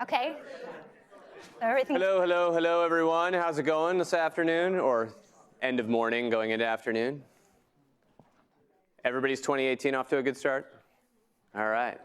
Okay. Everything. Hello, everyone. How's it going this afternoon, or end of morning going into afternoon? Everybody's 2018 off to a good start? All right.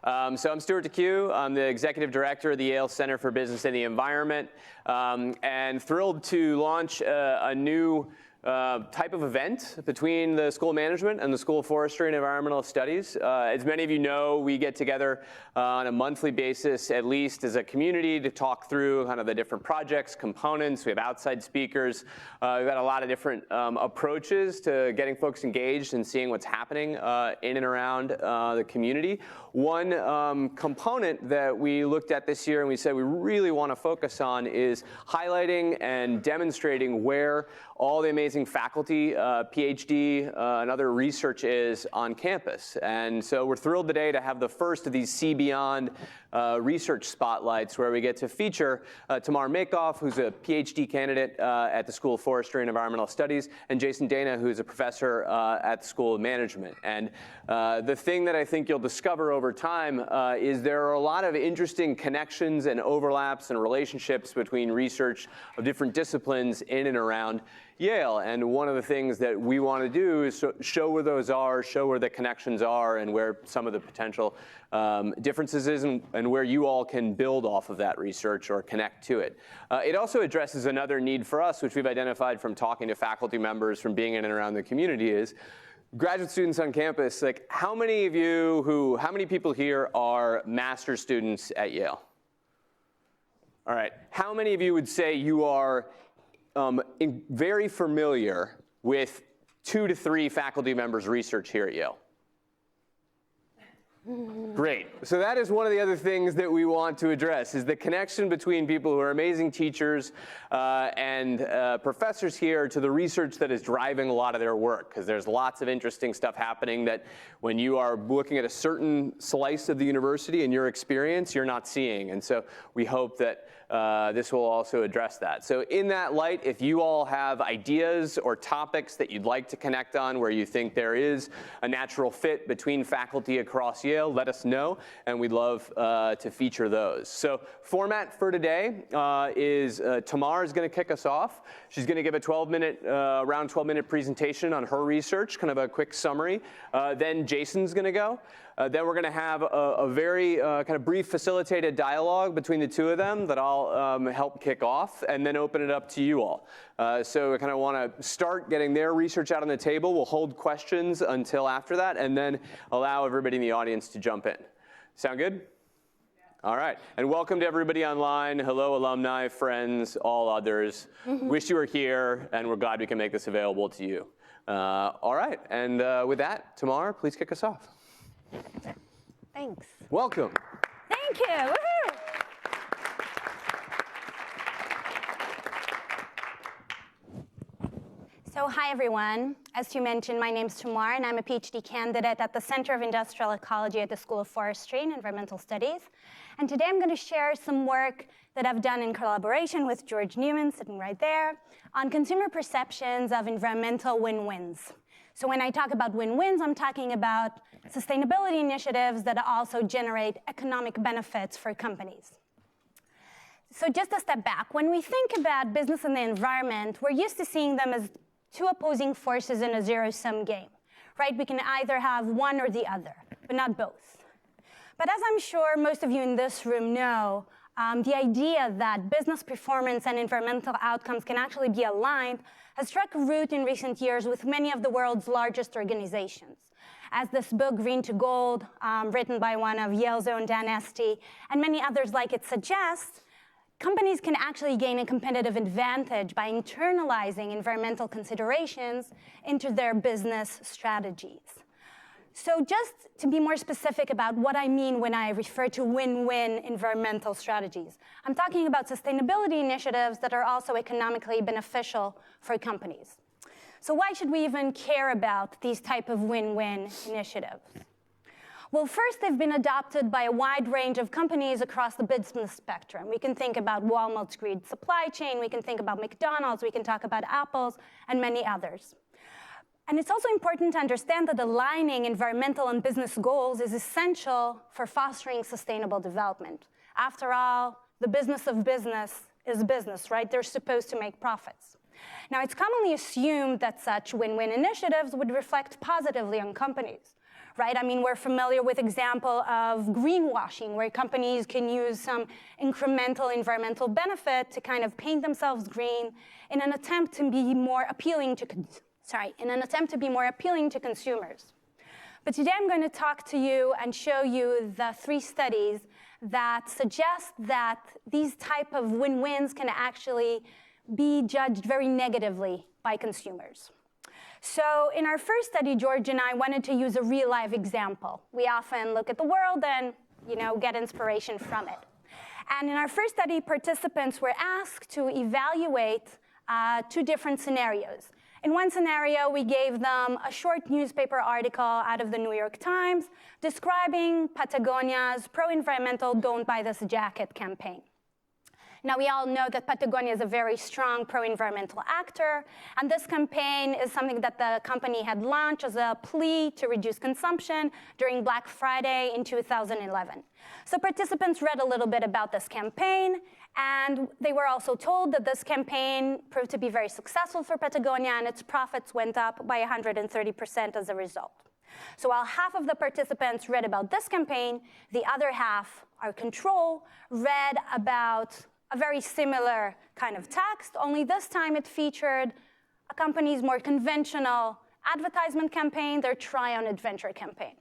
So I'm Stuart DeCue. I'm the Executive Director of the Yale Center for Business and the Environment, and thrilled to launch a new type of event between the School of Management and the School of Forestry and Environmental Studies. As many of you know, we get together on a monthly basis, at least as a community, to talk through kind of the different projects, components. We have outside speakers. We've got a lot of different approaches to getting folks engaged and seeing what's happening in and around the community. One component that we looked at this year and we said we really want to focus on is highlighting and demonstrating where all the amazing faculty, PhD, and other research is on campus. And so we're thrilled today to have the first of these CBEYond research spotlights, where we get to feature Tamar Makoff, who's a PhD candidate at the School of Forestry and Environmental Studies, and Jason Dana, who's a professor at the School of Management. And the thing that I think you'll discover over time is there are a lot of interesting connections and overlaps and relationships between research of different disciplines in and around Yale. And one of the things that we want to do is show where those are, show where the connections are, and where some of the potential differences is, and where you all can build off of that research or connect to it. It also addresses another need for us, which we've identified from talking to faculty members, from being in and around the community, is graduate students on campus. Like, how many people here are master's students at Yale? All right. How many of you would say you are very familiar with 2 to 3 faculty members' research here at Yale? Great. So that is one of the other things that we want to address, is the connection between people who are amazing teachers and professors here to the research that is driving a lot of their work, because there's lots of interesting stuff happening that when you are looking at a certain slice of the university and your experience, you're not seeing. And so we hope that this will also address that. So in that light, if you all have ideas or topics that you'd like to connect on, where you think there is a natural fit between faculty across Yale, let us know, and we'd love to feature those. So format for today is Tamar is going to kick us off. She's going to give a around 12-minute presentation on her research, kind of a quick summary. Then Jason's going to go. Then we're going to have a very kind of brief facilitated dialogue between the two of them that I'll help kick off, and then open it up to you all. So I kind of want to start getting their research out on the table. We'll hold questions until after that, and then allow everybody in the audience to jump in. Sound good? All right. And welcome to everybody online. Hello, alumni, friends, all others. Wish you were here, and we're glad we can make this available to you. All right. And with that, Tamar, please kick us off. Thanks. Welcome. Thank you. Woohoo! So hi, everyone. As you mentioned, my name's Tamar, and I'm a PhD candidate at the Center of Industrial Ecology at the School of Forestry and Environmental Studies. And today I'm going to share some work that I've done in collaboration with George Newman, sitting right there, on consumer perceptions of environmental win-wins. So when I talk about win-wins, I'm talking about sustainability initiatives that also generate economic benefits for companies. So just a step back, when we think about business and the environment, we're used to seeing them as two opposing forces in a zero-sum game, right? We can either have one or the other, but not both. But as I'm sure most of you in this room know, the idea that business performance and environmental outcomes can actually be aligned has struck root in recent years with many of the world's largest organizations. As this book, Green to Gold, written by one of Yale's own Dan Esty, and many others like it suggests, companies can actually gain a competitive advantage by internalizing environmental considerations into their business strategies. So just to be more specific about what I mean when I refer to win-win environmental strategies, I'm talking about sustainability initiatives that are also economically beneficial for companies. So why should we even care about these type of win-win initiatives? Well, first, they've been adopted by a wide range of companies across the business spectrum. We can think about Walmart's green supply chain, we can think about McDonald's, we can talk about Apple's, and many others. And it's also important to understand that aligning environmental and business goals is essential for fostering sustainable development. After all, the business of business is business, right? They're supposed to make profits. Now, it's commonly assumed that such win-win initiatives would reflect positively on companies, right? I mean, we're familiar with example of greenwashing, where companies can use some incremental environmental benefit to kind of paint themselves green in an attempt to be more appealing to consumers. But today I'm going to talk to you and show you the 3 studies that suggest that these type of win-wins can actually be judged very negatively by consumers. So in our first study, George and I wanted to use a real-life example. We often look at the world and, get inspiration from it. And in our first study, participants were asked to evaluate 2 different scenarios. In one scenario, we gave them a short newspaper article out of the New York Times describing Patagonia's pro-environmental Don't Buy This Jacket campaign. Now, we all know that Patagonia is a very strong pro-environmental actor, and this campaign is something that the company had launched as a plea to reduce consumption during Black Friday in 2011. So participants read a little bit about this campaign, and they were also told that this campaign proved to be very successful for Patagonia, and its profits went up by 130% as a result. So while half of the participants read about this campaign, the other half, our control, read about a very similar kind of text, only this time it featured a company's more conventional advertisement campaign, their Try on Adventure campaign.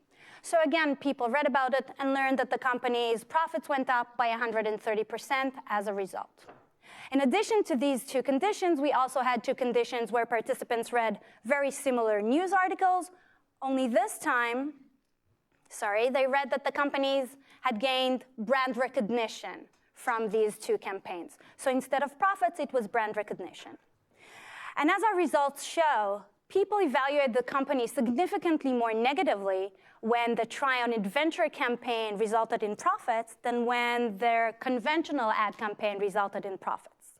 So again, people read about it and learned that the company's profits went up by 130% as a result. In addition to these 2 conditions, we also had 2 conditions where participants read very similar news articles, only this time, they read that the companies had gained brand recognition from these 2 campaigns. So instead of profits, it was brand recognition. And as our results show, people evaluate the company significantly more negatively when the Try on Adventure campaign resulted in profits than when their conventional ad campaign resulted in profits.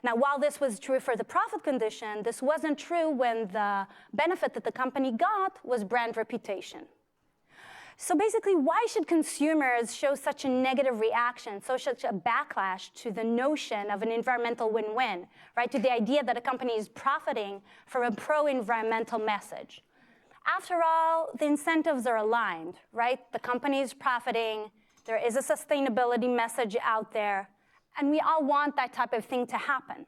Now, while this was true for the profit condition, this wasn't true when the benefit that the company got was brand reputation. So basically, why should consumers show such a negative reaction, such a backlash to the notion of an environmental win-win, right? To the idea that a company is profiting from a pro-environmental message. After all, the incentives are aligned, right? The company is profiting, there is a sustainability message out there, and we all want that type of thing to happen.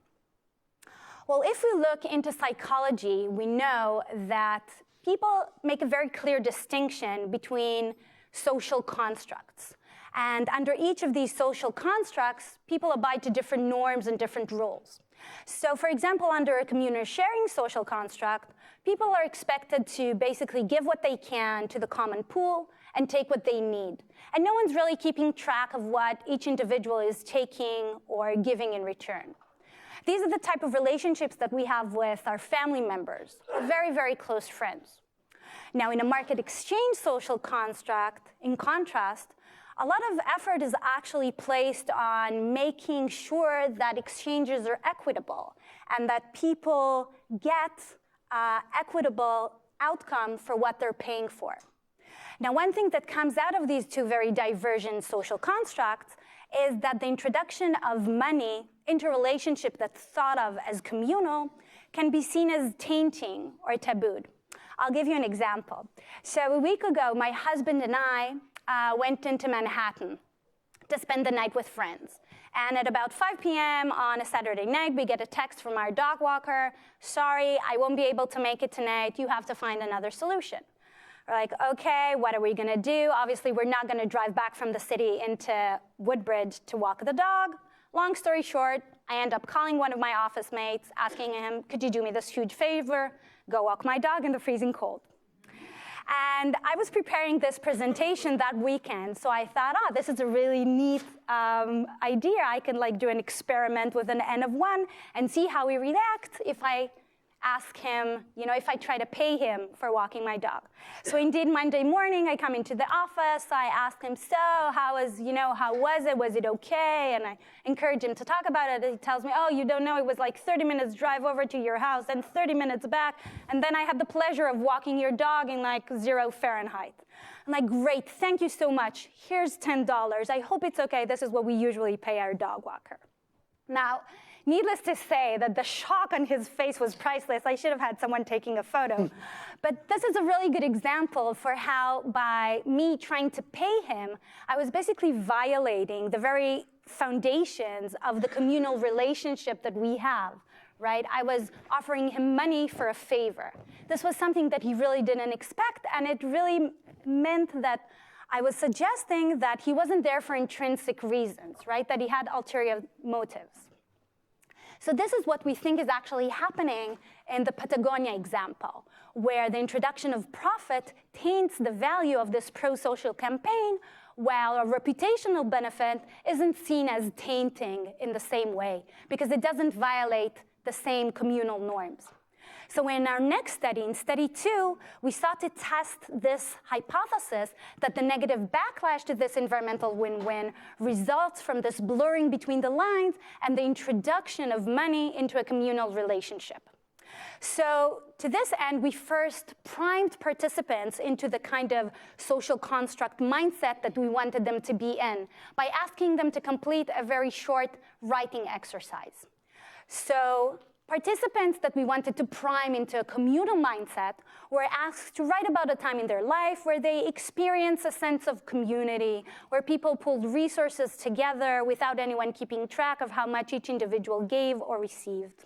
Well, if we look into psychology, we know that people make a very clear distinction between social constructs. And under each of these social constructs, people abide to different norms and different rules. So for example, under a communal sharing social construct, people are expected to basically give what they can to the common pool and take what they need. And no one's really keeping track of what each individual is taking or giving in return. These are the type of relationships that we have with our family members, very, very close friends. Now, in a market exchange social construct, in contrast, a lot of effort is actually placed on making sure that exchanges are equitable and that people get equitable outcome for what they're paying for. Now, one thing that comes out of these 2 very divergent social constructs is that the introduction of money into a relationship that's thought of as communal can be seen as tainting or tabooed. I'll give you an example. So a week ago, my husband and I went into Manhattan to spend the night with friends. And at about 5 p.m. on a Saturday night, we get a text from our dog walker, "Sorry, I won't be able to make it tonight. You have to find another solution." We're like, okay, what are we gonna do? Obviously, we're not gonna drive back from the city into Woodbridge to walk the dog. Long story short, I end up calling one of my office mates, asking him, could you do me this huge favor? Go walk my dog in the freezing cold. And I was preparing this presentation that weekend, so I thought, this is a really neat idea. I can do an experiment with an N of 1 and see how we react if I ask him, if I try to pay him for walking my dog. So indeed, Monday morning, I come into the office. I ask him, so how was it? Was it okay? And I encourage him to talk about it. He tells me, oh, you don't know, it was like 30 minutes drive over to your house and 30 minutes back. And then I had the pleasure of walking your dog in like 0 Fahrenheit. I'm like, great, thank you so much. Here's $10. I hope it's okay. This is what we usually pay our dog walker. Now, needless to say that the shock on his face was priceless. I should have had someone taking a photo. But this is a really good example for how by me trying to pay him, I was basically violating the very foundations of the communal relationship that we have, right? I was offering him money for a favor. This was something that he really didn't expect, and it really meant that I was suggesting that he wasn't there for intrinsic reasons, right? That he had ulterior motives. So this is what we think is actually happening in the Patagonia example, where the introduction of profit taints the value of this pro-social campaign, while a reputational benefit isn't seen as tainting in the same way, because it doesn't violate the same communal norms. So in our next study, in study 2, we sought to test this hypothesis that the negative backlash to this environmental win-win results from this blurring between the lines and the introduction of money into a communal relationship. So to this end, we first primed participants into the kind of social construct mindset that we wanted them to be in by asking them to complete a very short writing exercise. So participants that we wanted to prime into a communal mindset were asked to write about a time in their life where they experienced a sense of community, where people pulled resources together without anyone keeping track of how much each individual gave or received.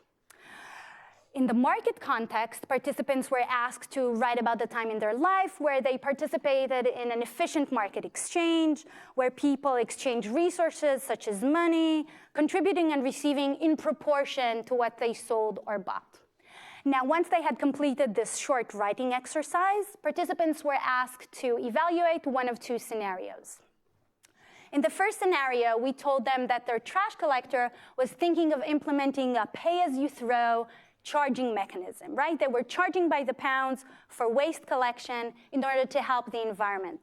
In the market context, participants were asked to write about the time in their life where they participated in an efficient market exchange, where people exchanged resources such as money, contributing and receiving in proportion to what they sold or bought. Now, once they had completed this short writing exercise, participants were asked to evaluate one of 2 scenarios. In the first scenario, we told them that their trash collector was thinking of implementing a pay-as-you-throw charging mechanism, right? They were charging by the pounds for waste collection in order to help the environment.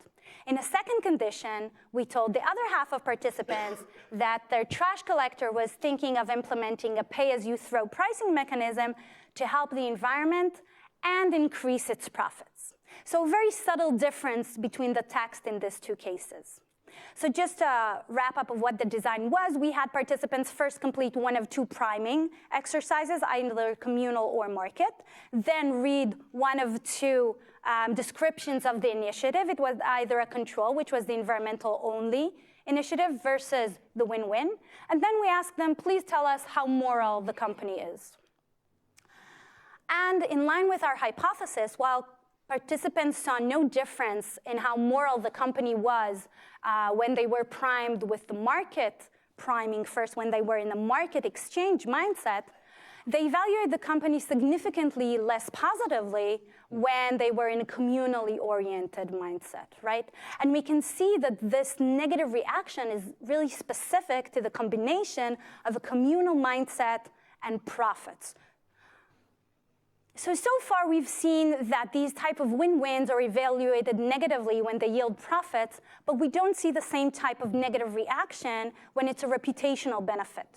In a second condition, we told the other half of participants that their trash collector was thinking of implementing a pay-as-you-throw pricing mechanism to help the environment and increase its profits. So a very subtle difference between the text in these 2 cases. So just a wrap up of what the design was, we had participants first complete one of 2 priming exercises, either communal or market, then read one of 2 descriptions of the initiative. It was either a control, which was the environmental only initiative, versus the win-win. And then we asked them, please tell us how moral the company is. And in line with our hypothesis, while participants saw no difference in how moral the company was when they were primed with the market priming first, when they were in the market exchange mindset, they evaluated the company significantly less positively when they were in a communally oriented mindset, right? And we can see that this negative reaction is really specific to the combination of a communal mindset and profits. So far we've seen that these type of win-wins are evaluated negatively when they yield profits, but we don't see the same type of negative reaction when it's a reputational benefit.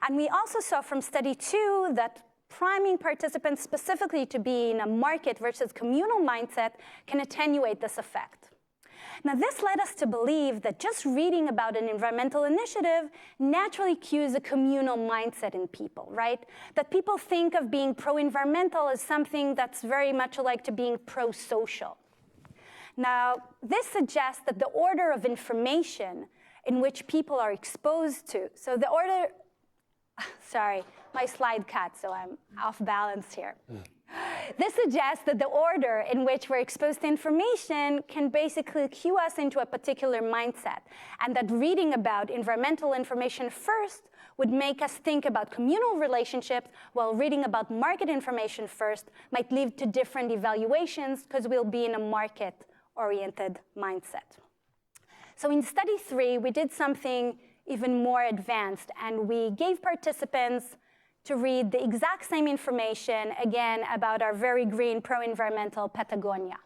And we also saw from study 2 that priming participants specifically to be in a market versus communal mindset can attenuate this effect. Now, this led us to believe that just reading about an environmental initiative naturally cues a communal mindset in people, right? That people think of being pro-environmental as something that's very much alike to being pro-social. Now, this suggests that the order of information in which people are exposed to, so the order, sorry, my slide cut, so I'm off balance here. This suggests that the order in which we're exposed to information can basically cue us into a particular mindset, and that reading about environmental information first would make us think about communal relationships, while reading about market information first might lead to different evaluations because we'll be in a market-oriented mindset. So in study 3, we did something even more advanced, and we gave participants to read the exact same information, again, about our very green, pro-environmental Patagonia.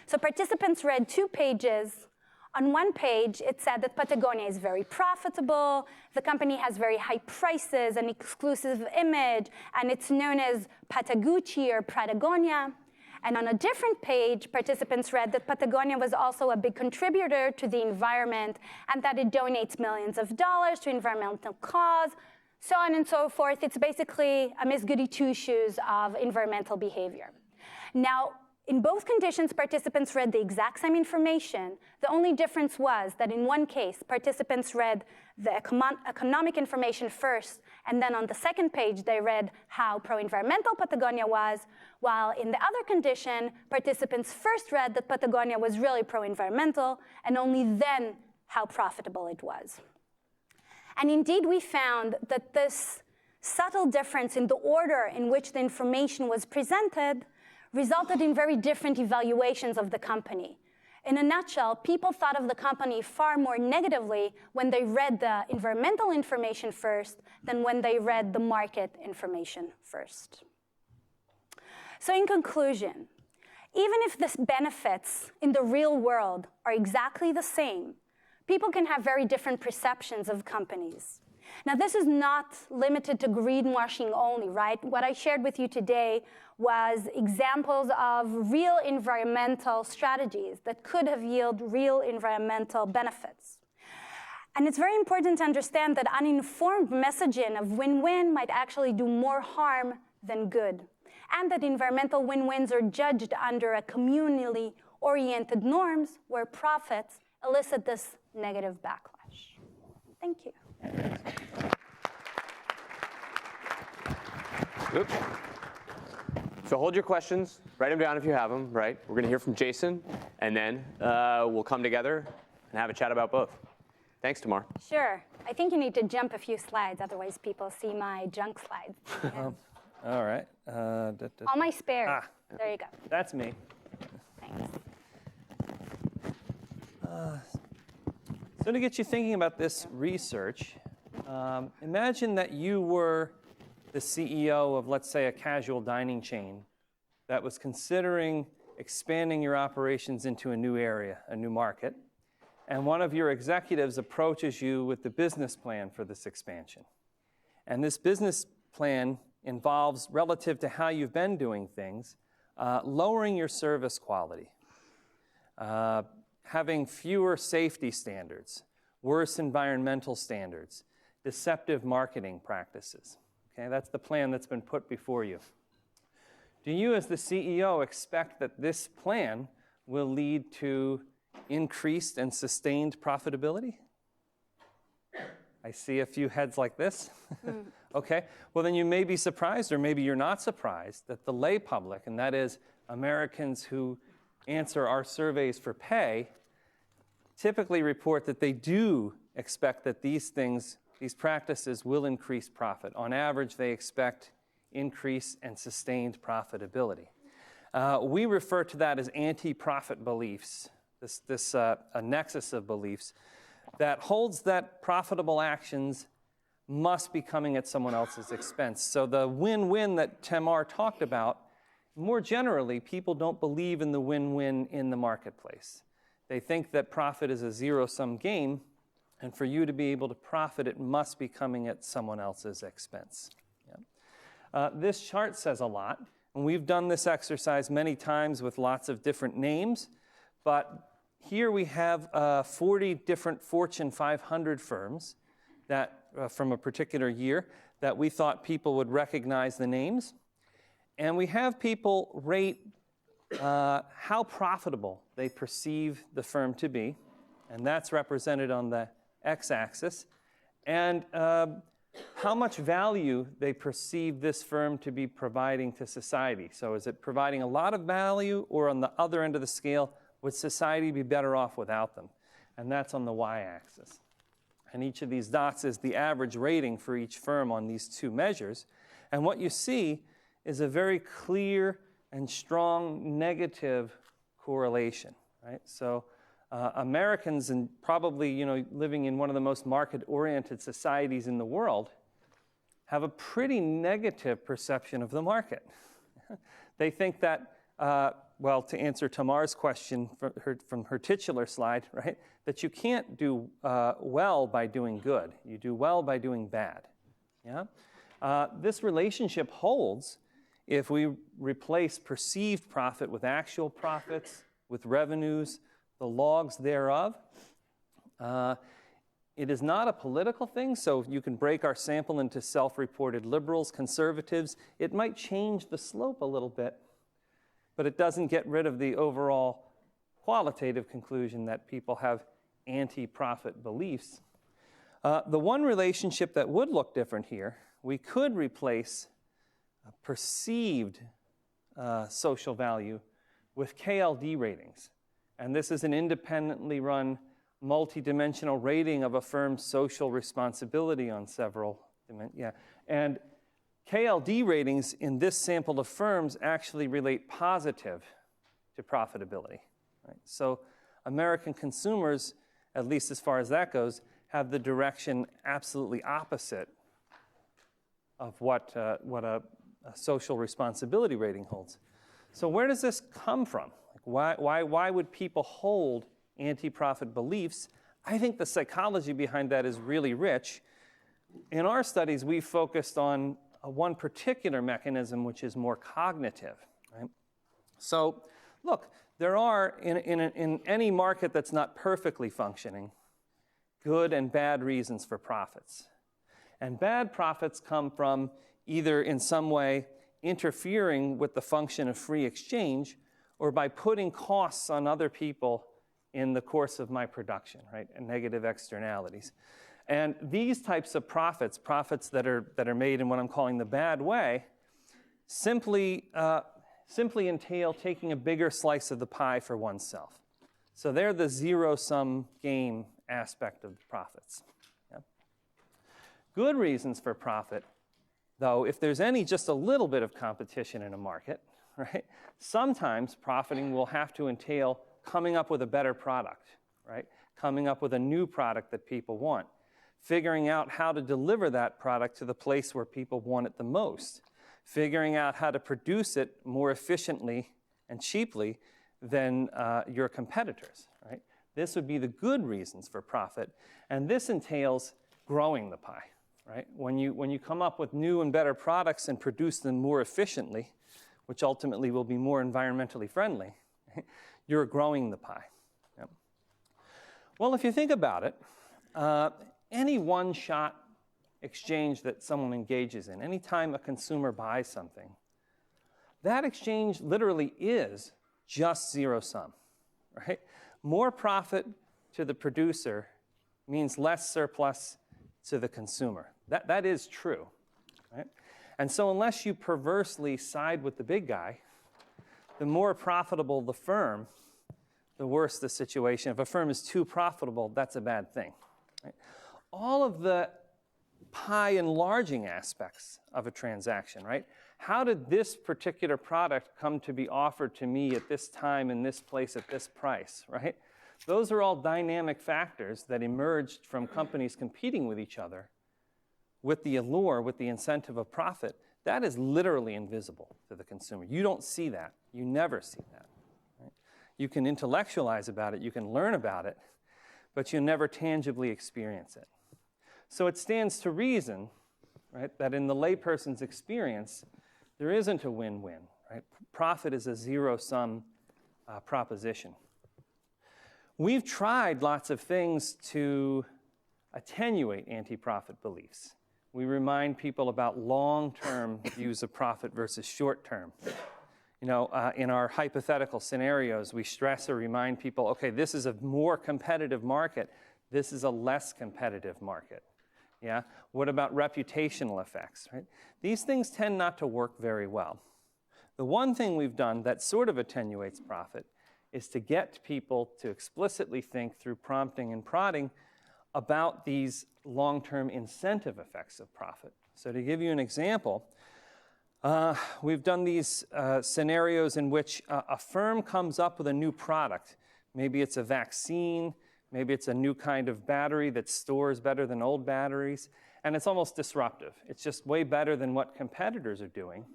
So participants read 2 pages. On one page, it said that Patagonia is very profitable, the company has very high prices, an exclusive image, and it's known as Patagucci or Patagonia. And on a different page, participants read that Patagonia was also a big contributor to the environment and that it donates millions of dollars to environmental cause, so on and so forth. It's basically a Miss Goody Two-Shoes of environmental behavior. Now, in both conditions, participants read the exact same information. The only difference was that in one case, participants read the economic information first, and then on the second page, they read how pro-environmental Patagonia was, while in the other condition, participants first read that Patagonia was really pro-environmental, and only then how profitable it was. And indeed, we found that this subtle difference in the order in which the information was presented resulted in very different evaluations of the company. In a nutshell, people thought of the company far more negatively when they read the environmental information first than when they read the market information first. So in conclusion, even if the benefits in the real world are exactly the same, people can have very different perceptions of companies. Now, this is not limited to greenwashing only, right? What I shared with you today was examples of real environmental strategies that could have yielded real environmental benefits. And it's very important to understand that uninformed messaging of win-win might actually do more harm than good, and that environmental win-wins are judged under a communally oriented norms where profits elicit this negative backlash. Thank you. Oops. So hold your questions, write them down if you have them, right? We're going to hear from Jason, and then we'll come together and have a chat about both. Thanks, Tamar. Sure. I think you need to jump a few slides, otherwise people see my junk slides. Yeah. All right. All my spares. There you go. That's me. Thanks. So to get you thinking about this research, imagine that you were the CEO of, let's say, a casual dining chain that was considering expanding your operations into a new area, a new market, and one of your executives approaches you with the business plan for this expansion. And this business plan involves, relative to how you've been doing things, lowering your service quality, having fewer safety standards, worse environmental standards, deceptive marketing practices. Okay, that's the plan that's been put before you. Do you, as the CEO, expect that this plan will lead to increased and sustained profitability? I see a few heads like this. Okay, well then you may be surprised, or maybe you're not surprised, that the lay public, and that is Americans who answer our surveys for pay, typically report that they do expect that these practices will increase profit. On average, they expect increase and sustained profitability. We refer to that as anti-profit beliefs, a nexus of beliefs that holds that profitable actions must be coming at someone else's expense. So the win-win that Tamar talked about, more generally, people don't believe in the win-win in the marketplace. They think that profit is a zero-sum game, and for you to be able to profit, it must be coming at someone else's expense. Yeah. This chart says a lot, and we've done this exercise many times with lots of different names, but here we have 40 different Fortune 500 firms that, from a particular year that we thought people would recognize the names. And we have people rate how profitable they perceive the firm to be, and that's represented on the x-axis, and how much value they perceive this firm to be providing to society. So is it providing a lot of value, or on the other end of the scale, would society be better off without them? And that's on the y-axis. And each of these dots is the average rating for each firm on these two measures. And what you see is a very clear and strong negative correlation, right? So Americans, and probably living in one of the most market-oriented societies in the world, have a pretty negative perception of the market. They think that, well, to answer Tamar's question from her titular slide, right, that you can't do well by doing good. You do well by doing bad. Yeah? This relationship holds if we replace perceived profit with actual profits, with revenues, the logs thereof. It is not a political thing, so you can break our sample into self-reported liberals, conservatives. It might change the slope a little bit, but it doesn't get rid of the overall qualitative conclusion that people have anti-profit beliefs. The one relationship that would look different here, we could replace perceived social value with KLD ratings. And this is an independently run multi-dimensional rating of a firm's social responsibility on several dimensions. Yeah. And KLD ratings in this sample of firms actually relate positive to profitability. Right? So American consumers, at least as far as that goes, have the direction absolutely opposite of what a social responsibility rating holds. So where does this come from? Like why would people hold anti-profit beliefs? I think the psychology behind that is really rich. In our studies, we focused on one particular mechanism, which is more cognitive. Right? So look, there are, in any market that's not perfectly functioning, good and bad reasons for profits. And bad profits come from either in some way interfering with the function of free exchange or by putting costs on other people in the course of my production, right, and negative externalities. And these types of profits that are made in what I'm calling the bad way, simply entail taking a bigger slice of the pie for oneself. So they're the zero-sum game aspect of the profits. Yeah. Good reasons for profit, though, if there's just a little bit of competition in a market, right, sometimes profiting will have to entail coming up with a better product, right? Coming up with a new product that people want. Figuring out how to deliver that product to the place where people want it the most. Figuring out how to produce it more efficiently and cheaply than your competitors, right? This would be the good reasons for profit, and this entails growing the pie, right? When you come up with new and better products and produce them more efficiently, which ultimately will be more environmentally friendly, you're growing the pie. Yep. Well, if you think about it, any one-shot exchange that someone engages in, anytime a consumer buys something, that exchange literally is just zero-sum, right? More profit to the producer means less surplus to the consumer. That is true, right? And so unless you perversely side with the big guy, the more profitable the firm, the worse the situation. If a firm is too profitable, that's a bad thing. Right? All of the pie enlarging aspects of a transaction, right? How did this particular product come to be offered to me at this time, in this place, at this price, right? Those are all dynamic factors that emerged from companies competing with each other with the allure, with the incentive of profit. That is literally invisible to the consumer. You don't see that. You never see that. Right? You can intellectualize about it, you can learn about it, but you never tangibly experience it. So it stands to reason, right, that in the layperson's experience, there isn't a win-win. Right? Profit is a zero-sum proposition. We've tried lots of things to attenuate anti-profit beliefs. We remind people about long-term views of profit versus short-term. You know, in our hypothetical scenarios, we stress or remind people, okay, this is a more competitive market. This is a less competitive market. Yeah? What about reputational effects, right? These things tend not to work very well. The one thing we've done that sort of attenuates profit is to get people to explicitly think through prompting and prodding about these long-term incentive effects of profit. So to give you an example, we've done these scenarios in which a firm comes up with a new product. Maybe it's a vaccine, maybe it's a new kind of battery that stores better than old batteries, and it's almost disruptive. It's just way better than what competitors are doing.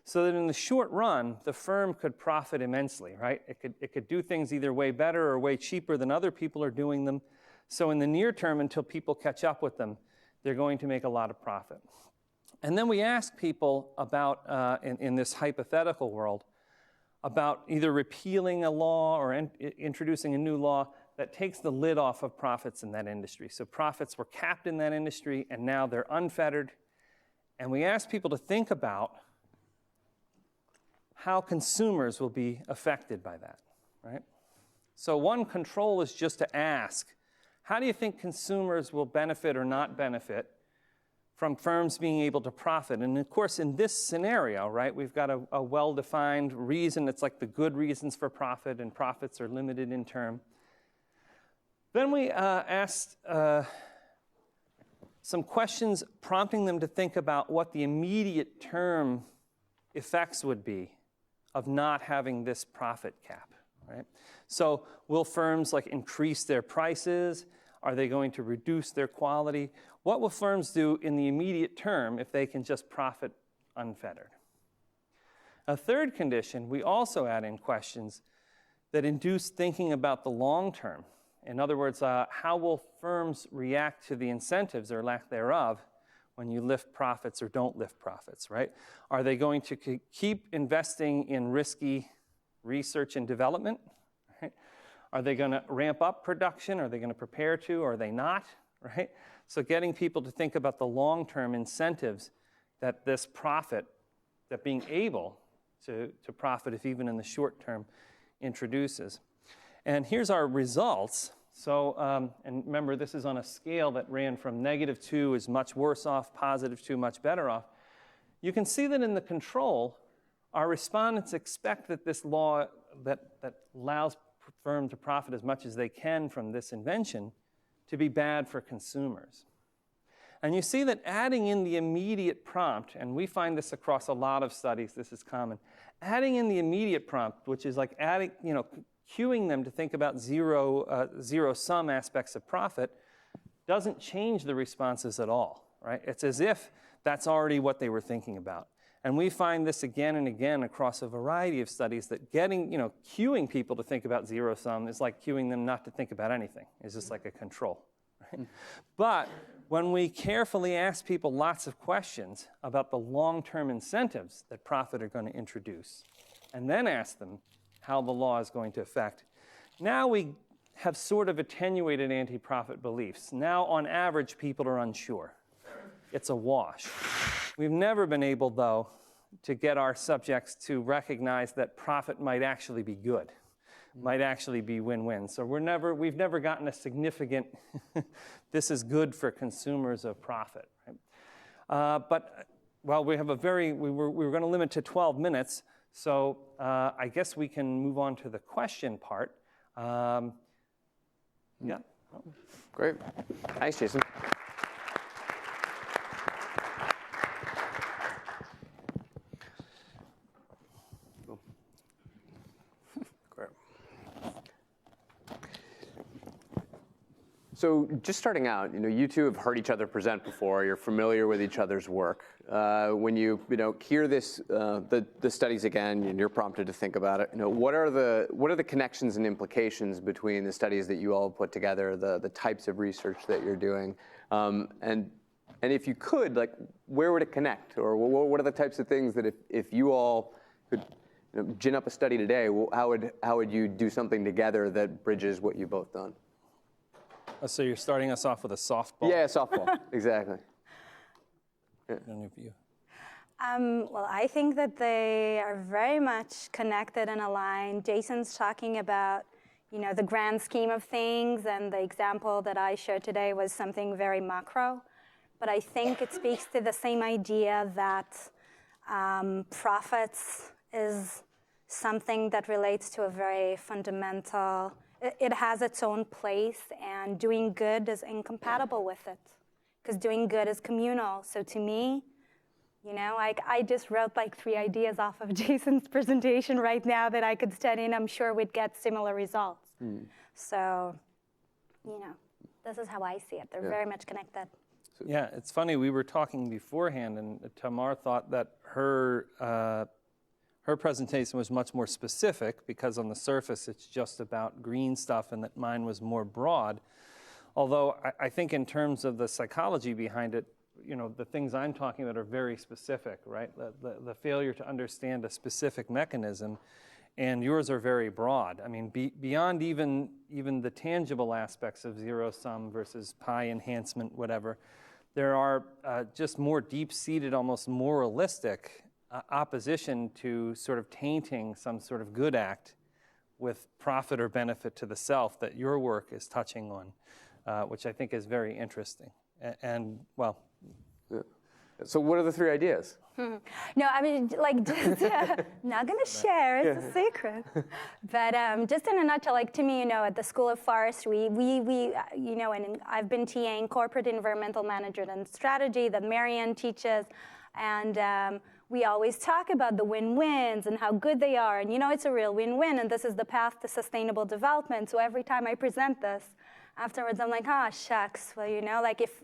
So that in the short run, the firm could profit immensely, right? It could do things either way better or way cheaper than other people are doing them. So in the near term, until people catch up with them, they're going to make a lot of profit. And then we ask people about, in this hypothetical world, about either repealing a law or introducing a new law that takes the lid off of profits in that industry. So profits were capped in that industry, and now they're unfettered. And we ask people to think about how consumers will be affected by that, right? So one control is just to ask, how do you think consumers will benefit or not benefit from firms being able to profit? And of course, in this scenario, right, we've got a well-defined reason. It's like the good reasons for profit, and profits are limited in term. Then we asked some questions prompting them to think about what the immediate term effects would be of not having this profit cap, right? So will firms like increase their prices? Are they going to reduce their quality? What will firms do in the immediate term if they can just profit unfettered? A third condition, we also add in questions that induce thinking about the long term. In other words, how will firms react to the incentives or lack thereof when you lift profits or don't lift profits, right? Are they going to keep investing in risky research and development? Right? Are they going to ramp up production? Are they going to prepare to? Or are they not? Right? So getting people to think about the long-term incentives that this profit, that being able to profit, if even in the short term, introduces. And here's our results. So, and remember, this is on a scale that ran from -2 is much worse off, +2 much better off. You can see that in the control, our respondents expect that this law that allows firms to profit as much as they can from this invention to be bad for consumers. And you see that adding in the immediate prompt, and we find this across a lot of studies, this is common, adding in the immediate prompt, which is like adding, cueing them to think about zero-sum aspects of profit, doesn't change the responses at all, right? It's as if that's already what they were thinking about. And we find this again and again across a variety of studies that cueing people to think about zero-sum is like cueing them not to think about anything. It's just like a control, right? But when we carefully ask people lots of questions about the long-term incentives that profit are going to introduce, and then ask them how the law is going to affect. Now we have sort of attenuated anti-profit beliefs. Now, on average, people are unsure. It's a wash. We've never been able, though, to get our subjects to recognize that profit might actually be good, might actually be win-win. So we've never gotten a significant, this is good for consumers of profit. Right? But we have we were going to limit to 12 minutes. So I guess we can move on to the question part. Yeah. Great. Thanks, Jason. Great. So just starting out, you two have heard each other present before. You're familiar with each other's work. When you hear this, the studies again, and you're prompted to think about it. What are the connections and implications between the studies that you all put together, the types of research that you're doing, and if you could, where would it connect, or what are the types of things that if you all could gin up a study today, how would you do something together that bridges what you've both done? So you're starting us off with a softball? Yeah, softball, exactly. Any of you? Well, I think that they are very much connected and aligned. Jason's talking about, the grand scheme of things, and the example that I shared today was something very macro. But I think it speaks to the same idea that profits is something that relates to a very fundamental. It has its own place, and doing good is incompatible with it, because doing good is communal. So to me, I just wrote 3 ideas off of Jason's presentation right now that I could study, and I'm sure we'd get similar results. So, this is how I see it. They're very much connected. Yeah, it's funny, we were talking beforehand, and Tamar thought that her presentation was much more specific because on the surface it's just about green stuff, and that mine was more broad. Although I think in terms of the psychology behind it, the things I'm talking about are very specific, right? The failure to understand a specific mechanism, and yours are very broad. I mean, beyond even the tangible aspects of zero-sum versus pi enhancement, whatever, there are just more deep-seated, almost moralistic opposition to sort of tainting some sort of good act with profit or benefit to the self that your work is touching on, which I think is very interesting. And well. Yeah. So what are the 3 ideas? No, I mean, just not going to share, it's a secret. But just in a nutshell, to me, at the School of Forestry, we and I've been TAing corporate environmental management and strategy that Marianne teaches, and we always talk about the win-wins and how good they are, and it's a real win-win, and this is the path to sustainable development. So every time I present this, afterwards, I'm like, shucks. Well,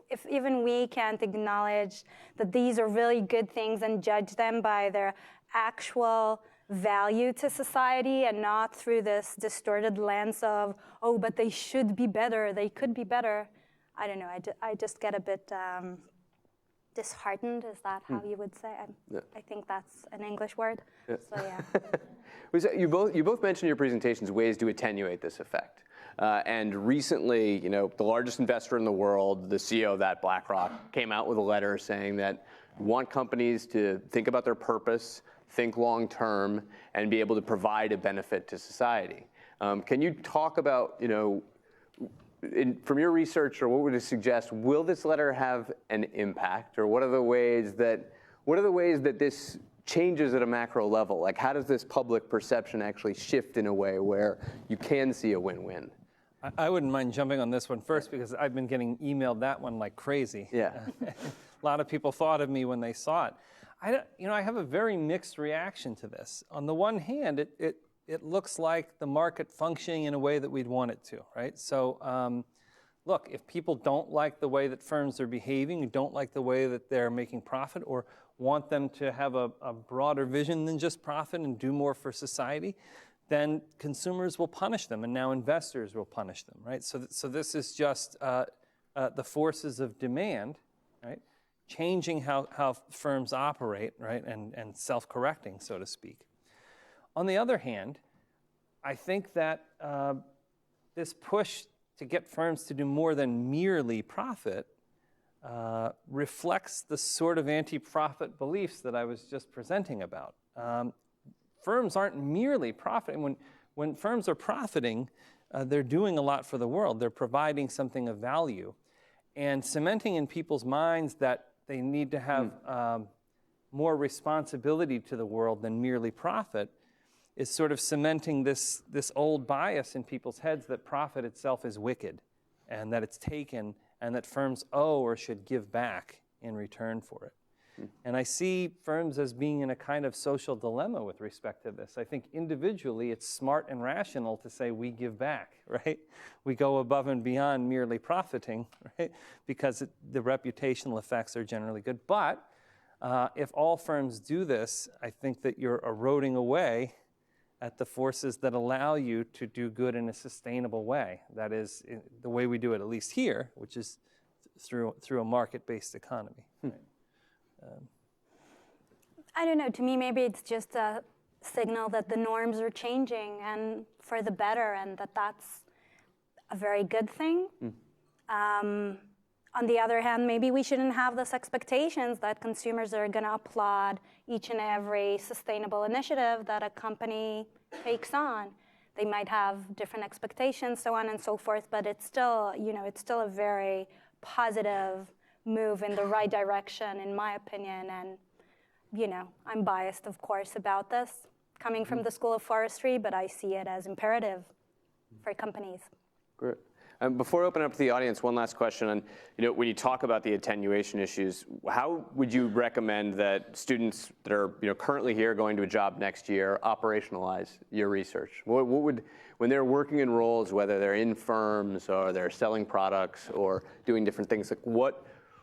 if even we can't acknowledge that these are really good things and judge them by their actual value to society and not through this distorted lens of, oh, but they should be better, they could be better. I don't know, I just get a bit disheartened. Is that how you would say? I think that's an English word. Yeah. So yeah. You both mentioned in your presentations ways to attenuate this effect. And recently, the largest investor in the world, the CEO of that, BlackRock, came out with a letter saying that we want companies to think about their purpose, think long term, and be able to provide a benefit to society. Can you talk about, from your research, or what would it suggest, will this letter have an impact, or what are the ways that this changes at a macro level? Like, how does this public perception actually shift in a way where you can see a win-win? I wouldn't mind jumping on this one first because I've been getting emailed that one like crazy. Yeah. A lot of people thought of me when they saw it. I have a very mixed reaction to this. On the one hand, it looks like the market functioning in a way that we'd want it to, right? So, look, if people don't like the way that firms are behaving, don't like the way that they're making profit, or want them to have a broader vision than just profit and do more for society, then consumers will punish them, and now investors will punish them, right? So this is just the forces of demand, right? Changing how firms operate, right? And self-correcting, so to speak. On the other hand, I think that this push to get firms to do more than merely profit reflects the sort of anti-profit beliefs that I was just presenting about. Firms aren't merely profiting. When firms are profiting, they're doing a lot for the world. They're providing something of value. And cementing in people's minds that they need to have more responsibility to the world than merely profit is sort of cementing this old bias in people's heads that profit itself is wicked, and that it's taken, and that firms owe or should give back in return for it. And I see firms as being in a kind of social dilemma with respect to this. I think individually it's smart and rational to say we give back, right? We go above and beyond merely profiting, right? Because the reputational effects are generally good. But if all firms do this, I think that you're eroding away at the forces that allow you to do good in a sustainable way. That is the way we do it, at least here, which is through a market-based economy. Right? I don't know, to me maybe it's just a signal that the norms are changing and for the better, and that's a very good thing. On the other hand, maybe we shouldn't have those expectations that consumers are going to applaud each and every sustainable initiative that a company takes on. They might have different expectations, so on and so forth, but it's still, it's still a very positive move in the right direction, in my opinion. And, I'm biased, of course, about this, coming from the School of Forestry, but I see it as imperative for companies. Great. Before I open up to the audience, one last question on, when you talk about the attenuation issues, how would you recommend that students that are, currently here going to a job next year operationalize your research? What would, when they're working in roles, whether they're in firms or they're selling products or doing different things, like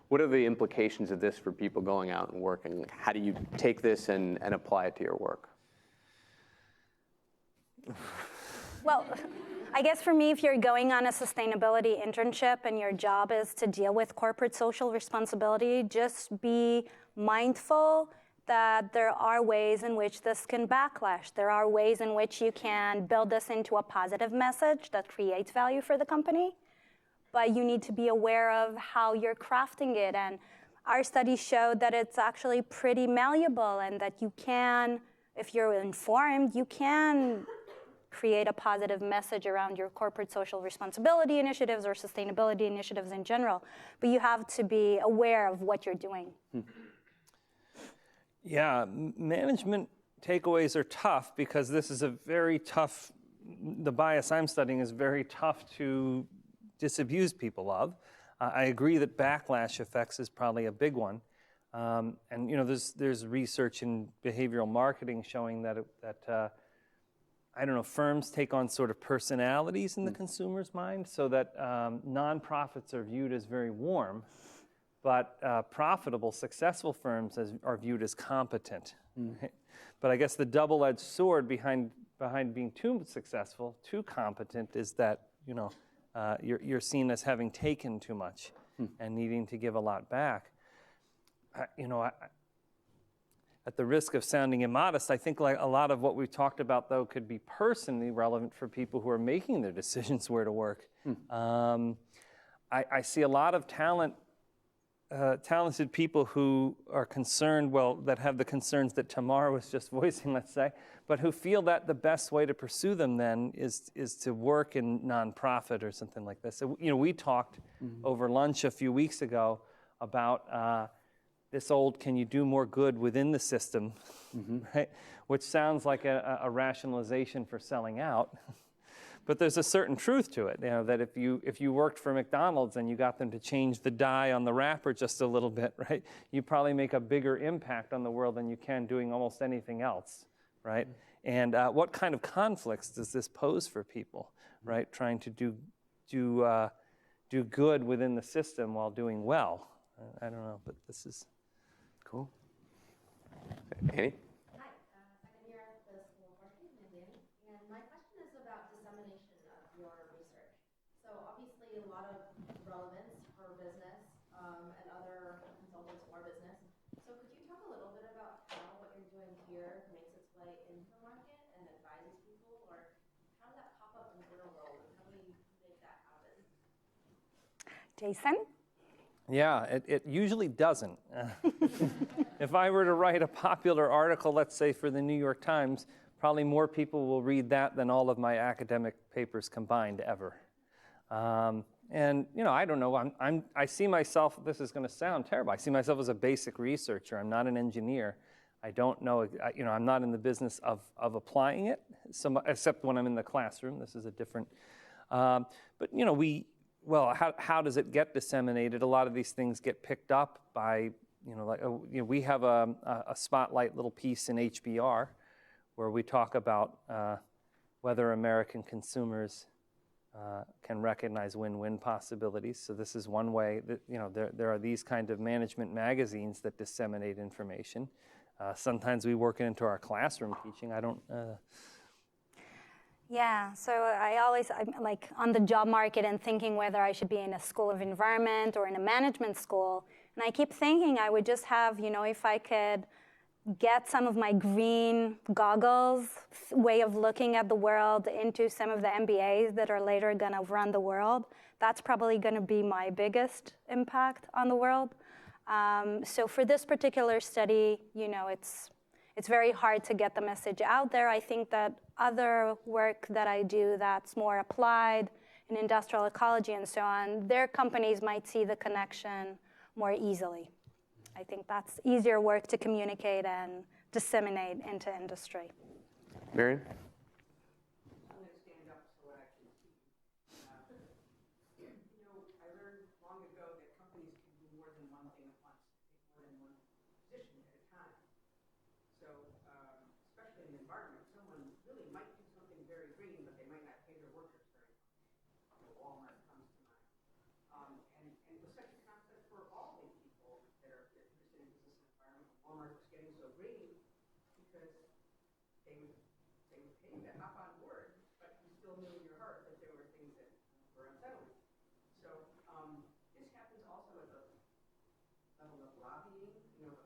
What are the implications of this for people going out and working? How do you take this and apply it to your work? Well, I guess for me, if you're going on a sustainability internship and your job is to deal with corporate social responsibility, just be mindful that there are ways in which this can backlash. There are ways in which you can build this into a positive message that creates value for the company, but you need to be aware of how you're crafting it. And our studies showed that it's actually pretty malleable and that you can, if you're informed, you can create a positive message around your corporate social responsibility initiatives or sustainability initiatives in general. But you have to be aware of what you're doing. Yeah, management takeaways are tough because this is a very tough, the bias I'm studying is very tough to disabuse people of. I agree that backlash effects is probably a big one. And you know, there's research in behavioral marketing showing that I don't know, firms take on sort of personalities in the consumer's mind, so that nonprofits are viewed as very warm, but profitable, successful firms are viewed as competent. Right? But I guess the double-edged sword behind being too successful, too competent, is that you're seen as having taken too much and needing to give a lot back. At the risk of sounding immodest, I think like a lot of what we've talked about, though, could be personally relevant for people who are making their decisions where to work. I see a lot of talented people who are concerned, that have the concerns that Tamara was just voicing, let's say, but who feel that the best way to pursue them then is to work in nonprofit or something like this. So, we talked over lunch a few weeks ago about this old, can you do more good within the system, right? Which sounds like a rationalization for selling out. But there's a certain truth to it, that if you worked for McDonald's and you got them to change the dye on the wrapper just a little bit, right, you probably make a bigger impact on the world than you can doing almost anything else, right? And what kind of conflicts does this pose for people, right? Trying to do good within the system while doing well. I don't know, but this is cool. Annie? Hi, second year at the School of Forestry in Miami, and my question is about dissemination of your research. So obviously a lot of relevance for business and other consultants for business. So could you talk a little bit about how what you're doing here makes its way into the market and advises people, or how does that pop up in the real world, and how do we make that happen? Jason? Yeah, it usually doesn't. If I were to write a popular article, let's say for the New York Times, probably more people will read that than all of my academic papers combined ever. And I don't know. I see myself. This is going to sound terrible. I see myself as a basic researcher. I'm not an engineer. I don't know. I'm not in the business of applying it, except when I'm in the classroom. This is a different. But how does it get disseminated? A lot of these things get picked up by, we have a spotlight little piece in HBR where we talk about whether American consumers can recognize win-win possibilities. So this is one way that, there are these kind of management magazines that disseminate information. Sometimes we work it into our classroom teaching. Yeah, so I'm like on the job market and thinking whether I should be in a school of environment or in a management school. And I keep thinking I would just have, if I could get some of my green goggles way of looking at the world into some of the MBAs that are later going to run the world, that's probably going to be my biggest impact on the world. So for this particular study, it's very hard to get the message out there. I think that other work that I do that's more applied in industrial ecology and so on, their companies might see the connection more easily. I think that's easier work to communicate and disseminate into industry. Marion? I'm going to stand up so I can see. I learned long ago that companies can do more than one thing at once, take more than one position at a time. So, especially in the environment, someone really might do something very green, but they might not pay their workers very much. Walmart comes to mind. And it was such a concept for all the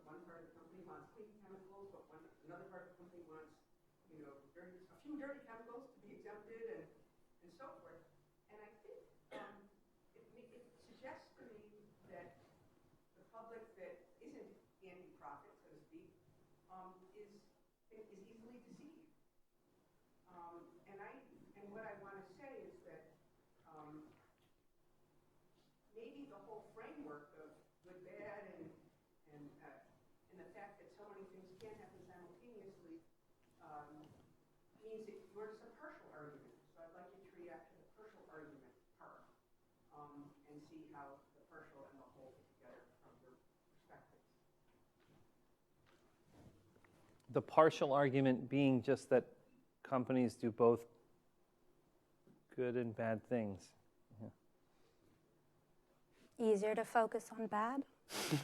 one part of the company wants clean chemicals, but another part of the company wants, a few dirty chemicals to be exempted and so forth. And I think it suggests to me that the public that isn't anti-profit, so to speak, is easily deceived. And what I want to say is that maybe the whole framework of good, bad, and the fact that so many things can't happen simultaneously means that yours is a partial argument. So I'd like you to react to the partial argument part and see how the partial and the whole fit together from your perspective. The partial argument being just that companies do both good and bad things. Easier to focus on bad, I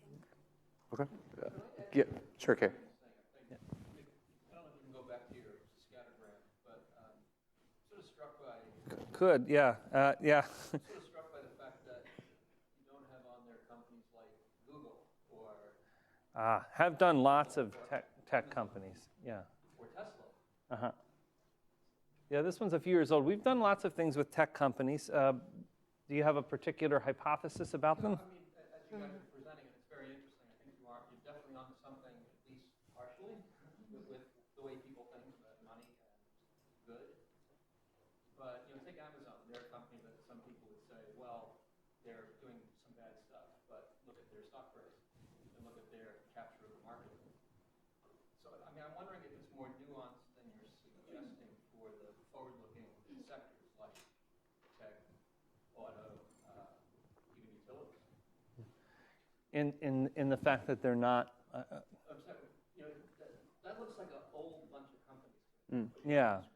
think. Okay. Yeah, sure, Kay. I don't know if you can go back to your scattergram, but sort of struck by Could, yeah, yeah. sort of struck by the fact that you don't have on there companies like Google or Have done lots of tech companies, yeah. or Tesla. Uh-huh. Yeah, this one's a few years old. We've done lots of things with tech companies. Do you have a particular hypothesis about them? I mean, as you guys are presenting it, it's very interesting. I think you're definitely onto something, at least partially, with the way people think about money and good. But take Amazon. They're a company that some people would say, well, they're doing some bad stuff, but look at their stock price and look at their capture of the market. So, I mean, I'm wondering if it's more nuanced than you're suggesting for the forward-looking sectors like tech, auto, even utilities. In the fact that they're not. I'm sorry, that looks like an old bunch of companies. Yeah.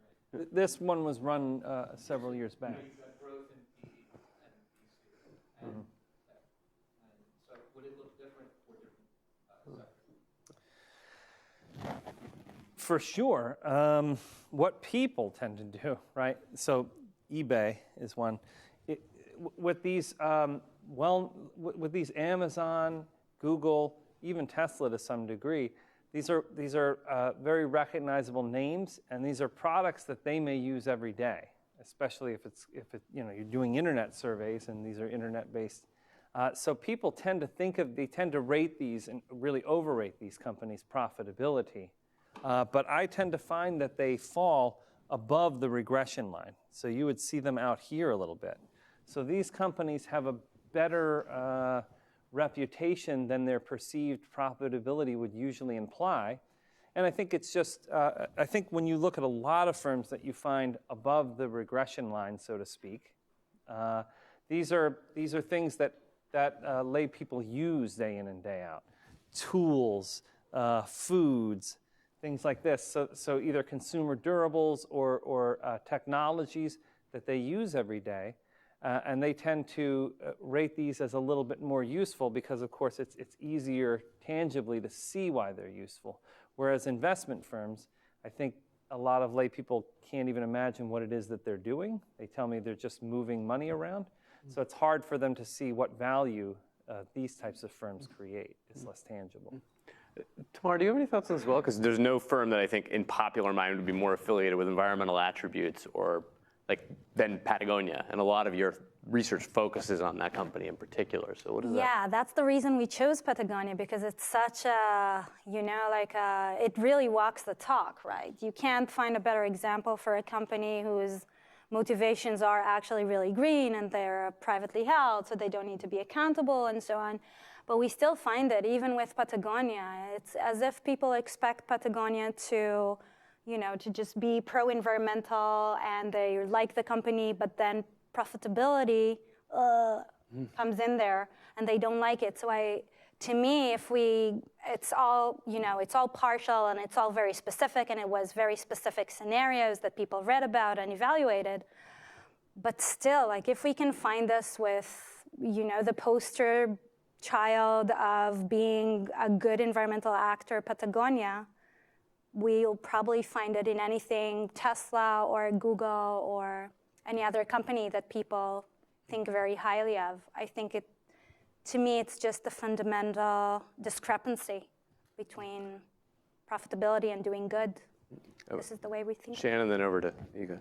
This one was run several years back. You've got growth in PE and VC and tech. And so would it look different for different sectors? For sure. What people tend to do, right? So eBay is one. With these, with these Amazon, Google, even Tesla to some degree, these are very recognizable names, and these are products that they may use every day, especially if you're doing internet surveys and these are internet-based. So people tend to rate these and really overrate these companies' profitability. But I tend to find that they fall above the regression line. So you would see them out here a little bit. So these companies have a better reputation than their perceived profitability would usually imply. And I think it's just, I think when you look at a lot of firms that you find above the regression line, so to speak, these are things that lay people use day in and day out. Tools, foods, things like this. So either consumer durables or technologies that they use every day. And they tend to rate these as a little bit more useful because, of course, it's easier tangibly to see why they're useful. Whereas investment firms, I think a lot of lay people can't even imagine what it is that they're doing. They tell me they're just moving money around. So it's hard for them to see what value these types of firms create. It's less tangible. Tamar, do you have any thoughts on this as well? Because there's no firm that I think in popular mind would be more affiliated with environmental attributes or than Patagonia, and a lot of your research focuses on that company in particular. So what is that? Yeah, that's the reason we chose Patagonia, because it's such a, it really walks the talk, right? You can't find a better example for a company whose motivations are actually really green and they're privately held, so they don't need to be accountable and so on. But we still find that even with Patagonia, it's as if people expect Patagonia to just be pro-environmental and they like the company, but then profitability comes in there and they don't like it. So to me, it's all partial and it's all very specific, and it was very specific scenarios that people read about and evaluated. But still, if we can find this with, the poster child of being a good environmental actor, Patagonia, we'll probably find it in anything Tesla or Google or any other company that people think very highly of. I think to me, it's just the fundamental discrepancy between profitability and doing good. This is the way we think. Shannon, then over to you. Go.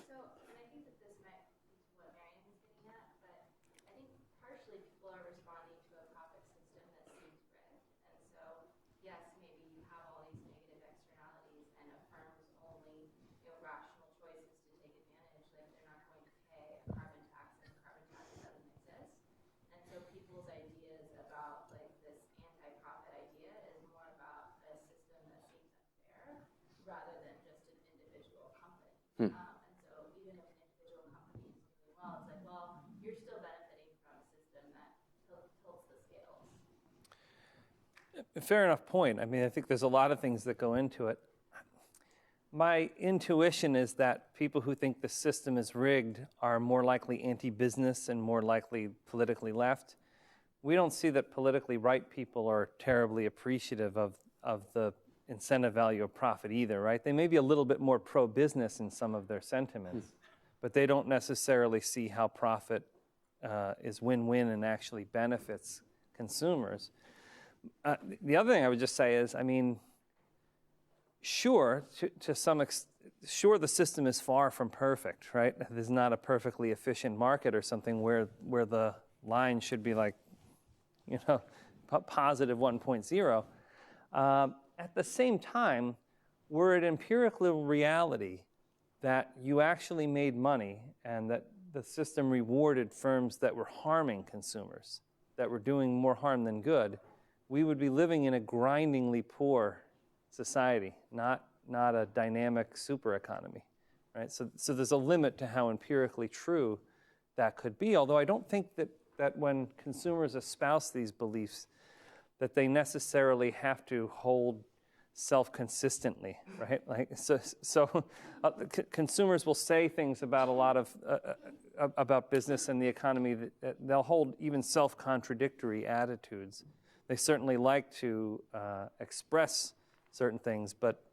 So, and I think that this might be to what Marion is getting at, but I think partially people are responding to a profit system that seems rigged. And so, yes, maybe you have all these negative externalities and a firm's only rational choice is to take advantage, like they're not going to pay a carbon tax and a carbon tax doesn't exist. And so people's ideas about like this anti-profit idea is more about a system that seems unfair rather than just an individual company. And so even if an individual company is doing well, it's like, well, you're still benefiting from a system that tilts the scales. Fair enough point. I mean, I think there's a lot of things that go into it. My intuition is that people who think the system is rigged are more likely anti-business and more likely politically left. We don't see that politically right people are terribly appreciative of the incentive value of profit either, right? They may be a little bit more pro-business in some of their sentiments, but they don't necessarily see how profit is win-win and actually benefits consumers. The other thing I would just say is, I mean, sure, to some extent, sure, the system is far from perfect, right? There's not a perfectly efficient market or something where the line should be like, positive 1.0. At the same time, we're at empirical reality that you actually made money and that the system rewarded firms that were harming consumers, that were doing more harm than good. We would be living in a grindingly poor society, not a dynamic super economy, right? So there's a limit to how empirically true that could be, although I don't think that when consumers espouse these beliefs that they necessarily have to hold self-consistently, right? Like consumers will say things about a lot of about business and the economy that they'll hold even self-contradictory attitudes. They certainly like to express certain things, but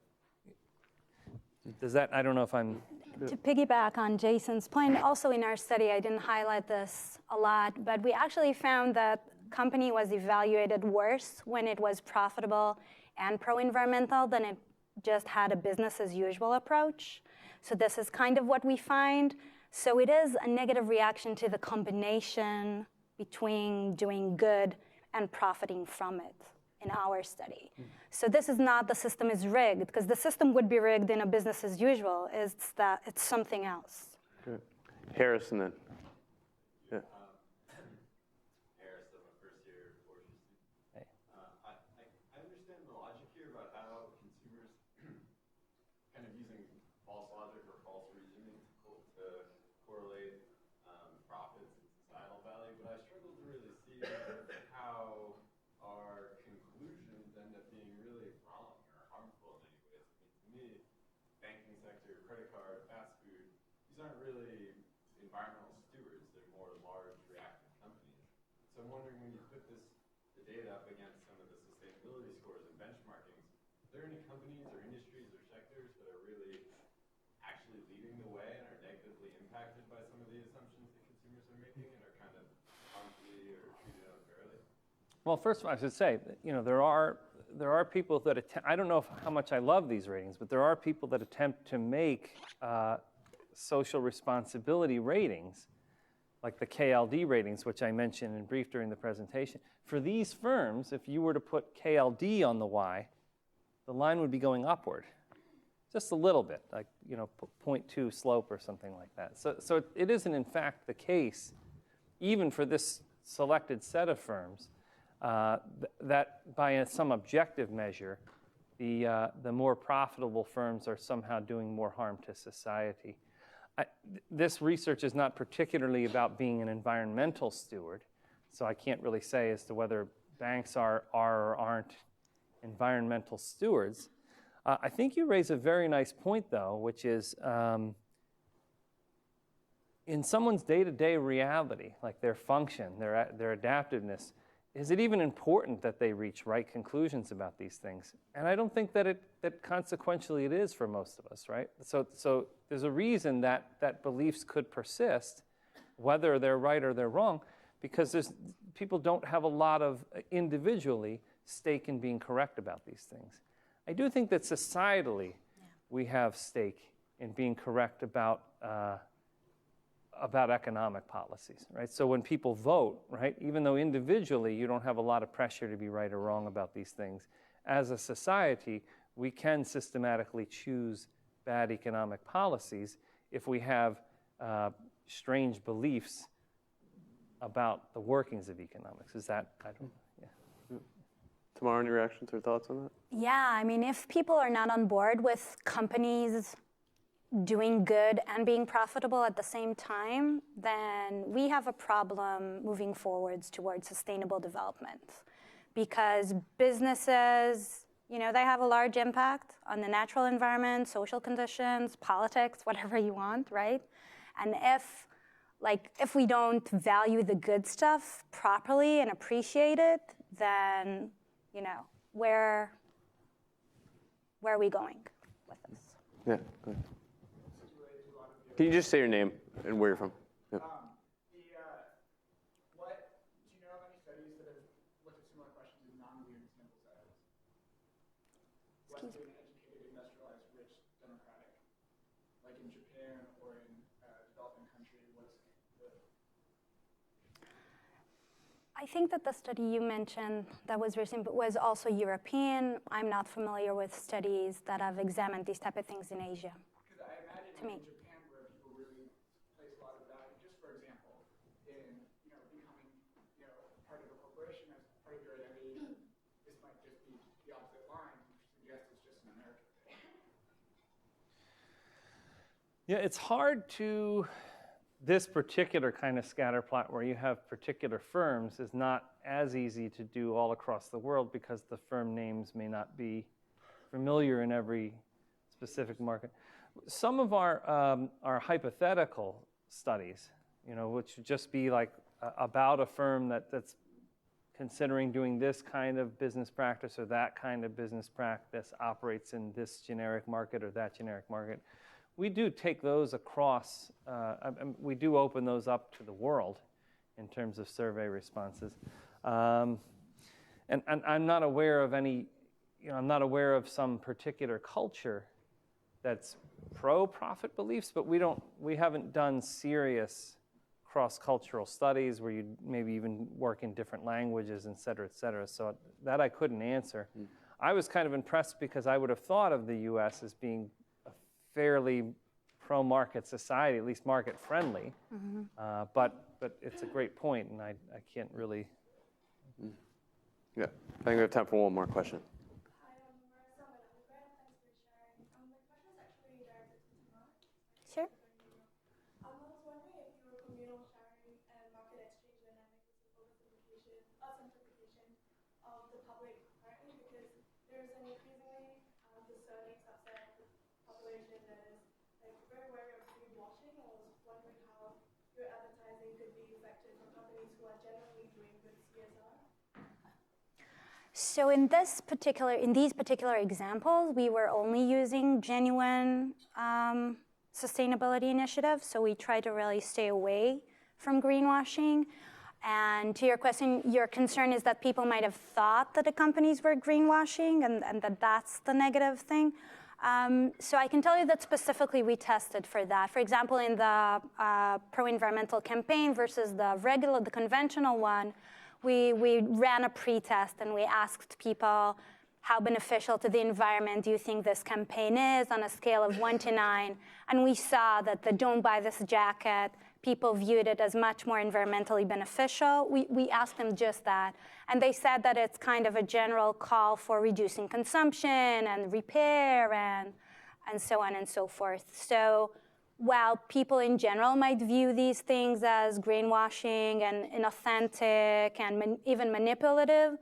does that, I don't know if I'm... To piggyback on Jason's point, also in our study, I didn't highlight this a lot, but we actually found that company was evaluated worse when it was profitable and pro-environmental than it just had a business as usual approach. So this is kind of what we find. So it is a negative reaction to the combination between doing good and profiting from it in our study. So this is not the system is rigged, because the system would be rigged in a business as usual. It's that it's something else. Good. Harrison then. Yeah. Harris, I'm a first-year forestry student. Hey. I understand the logic here about how consumers kind of using false logic or false reasoning to correlate profits and societal value, but I struggle to really see how our conclusions end up being really wrong or harmful in any ways. I mean, to me, banking sector, credit card, fast food, these aren't really environmental stewards. They're more large reactive companies. So I'm wondering, when you put the data up against some of the sustainability scores and benchmarkings, are there any companies or industries or sectors that are really actually leading the way and are negatively impacted by some of the assumptions that consumers are making and are kind of harmfully or treated unfairly? Well, first of all, I should say, there are people that I don't know how much I love these ratings, but there are people that attempt to make social responsibility ratings, like the KLD ratings, which I mentioned in brief during the presentation. For these firms, if you were to put KLD on the Y, the line would be going upward, just a little bit, like 0.2 slope or something like that. So it isn't in fact the case, even for this selected set of firms, that by some objective measure, the more profitable firms are somehow doing more harm to society. This research is not particularly about being an environmental steward, so I can't really say as to whether banks are or aren't environmental stewards. I think you raise a very nice point, though, which is in someone's day-to-day reality, like their function, their adaptiveness, is it even important that they reach right conclusions about these things? And I don't think that consequentially it is for most of us, right? So there's a reason that beliefs could persist, whether they're right or they're wrong, because people don't have a lot of individually stake in being correct about these things. I do think that societally we have stake in being correct about economic policies, right? So when people vote, right, even though individually you don't have a lot of pressure to be right or wrong about these things, as a society, we can systematically choose bad economic policies if we have strange beliefs about the workings of economics. Is that, I don't know, yeah. Tamara, any reactions or thoughts on that? Yeah, I mean, if people are not on board with companies doing good and being profitable at the same time, then we have a problem moving forwards towards sustainable development. Because businesses, you know, they have a large impact on the natural environment, social conditions, politics, whatever you want, right? And if we don't value the good stuff properly and appreciate it, then, you know, where are we going with this? Yeah. Go ahead. Can you just say your name and where you're from? Yeah. Do you know of any studies that have looked at similar questions in non-weird sample sizes? Western, educated, industrialized, rich, democratic, like in Japan or in developing country, what's the... I think that the study you mentioned that was recent was also European. I'm not familiar with studies that have examined these type of things in Asia. Because I imagine in Japan where people really place a lot of value, just for example, in becoming part of a corporation as part of your identity, this might just be the opposite line, which suggests it's just an American thing. Yeah, it's hard to, this particular kind of scatter plot where you have particular firms is not as easy to do all across the world because the firm names may not be familiar in every specific market. Some of our hypothetical studies, which would just be like about a firm that's considering doing this kind of business practice or that kind of business practice, operates in this generic market or that generic market. We do take those across, we do open those up to the world in terms of survey responses. And I'm not aware of any, I'm not aware of some particular culture that's pro-profit beliefs, but we haven't done serious cross-cultural studies where you maybe even work in different languages, et cetera, so that I couldn't answer. I was kind of impressed because I would have thought of the US as being a fairly pro-market society, at least market-friendly, but it's a great point, and I can't really... Yeah, I think we have time for one more question. Hi, I'm Marissa, I'm an undergrad. Thanks for sharing. My question is actually directed to Tamar. Sure. I was wondering if your communal sharing and market exchange dynamics is simplification of the public currently, because there's an increasingly discerning subset of the population that is very wary of greenwashing. I was wondering how your advertising could be effective for companies who are generally doing good CSR. So in these particular examples, we were only using genuine sustainability initiatives. So we try to really stay away from greenwashing. And to your question, your concern is that people might have thought that the companies were greenwashing and that that's the negative thing. So I can tell you that specifically we tested for that. For example, in the pro-environmental campaign versus the conventional one, we ran a pre-test and we asked people, how beneficial to the environment do you think this campaign is on a scale of 1 to 9? And we saw that the don't buy this jacket, people viewed it as much more environmentally beneficial. We asked them just that. And they said that it's kind of a general call for reducing consumption and repair and so on and so forth. So while people in general might view these things as greenwashing and inauthentic and even manipulative,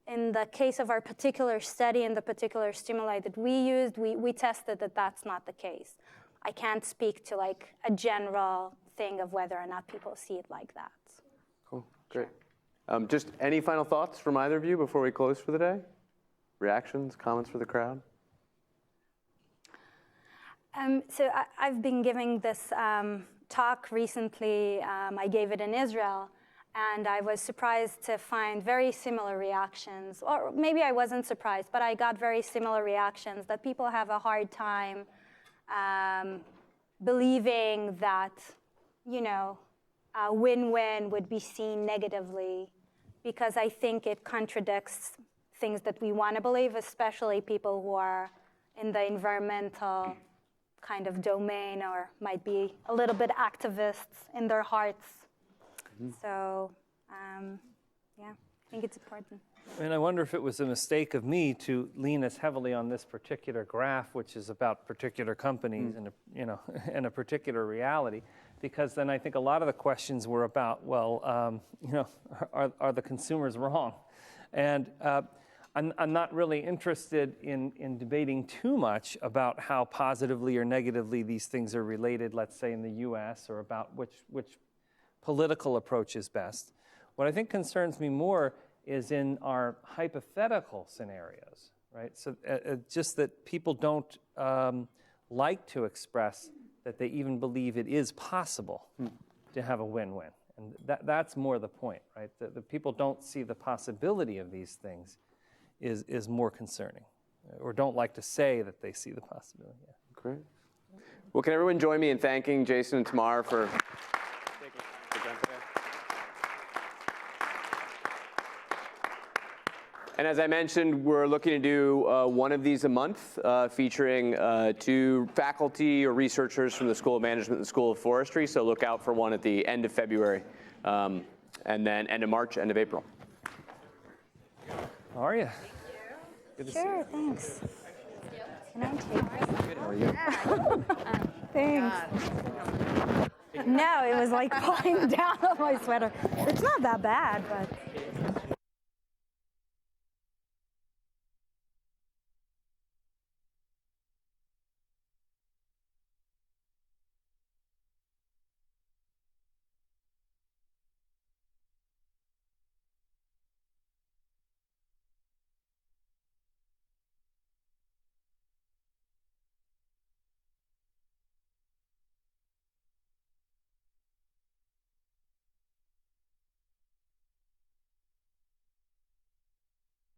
in the case of our particular study and the particular stimuli that we used, we tested that that's not the case. I can't speak to like a general thing of whether or not people see it like that. Cool, great. Just any final thoughts from either of you before we close for the day? Reactions, comments for the crowd? So I've been giving this talk recently. I gave it in Israel. And I was surprised to find very similar reactions. Or maybe I wasn't surprised, but I got very similar reactions that people have a hard time believing that, you know, a win-win would be seen negatively, because I think it contradicts things that we want to believe, especially people who are in the environmental kind of domain or might be a little bit activists in their hearts. So, yeah, I think it's important. And I wonder if it was a mistake of me to lean as heavily on this particular graph, which is about particular companies and and a particular reality, because then I think a lot of the questions were about, well, are the consumers wrong? And I'm not really interested in debating too much about how positively or negatively these things are related, let's say in the U.S., or about which political approach is best. What I think concerns me more is in our hypothetical scenarios, right? So just that people don't like to express that they even believe it is possible to have a win-win. And that's more the point, right? The people don't see the possibility of these things is more concerning, or don't like to say that they see the possibility. Yeah. Great. Well, can everyone join me in thanking Jason and Tamar for taking time to present today? And as I mentioned, we're looking to do one of these a month, featuring 2 faculty or researchers from the School of Management and the School of Forestry. So look out for one at the end of February, and then end of March, end of April. How are you? Good to see you. Thanks. Can I take this? Good, how are you? Thanks. No, it was like falling down on my sweater. It's not that bad, but.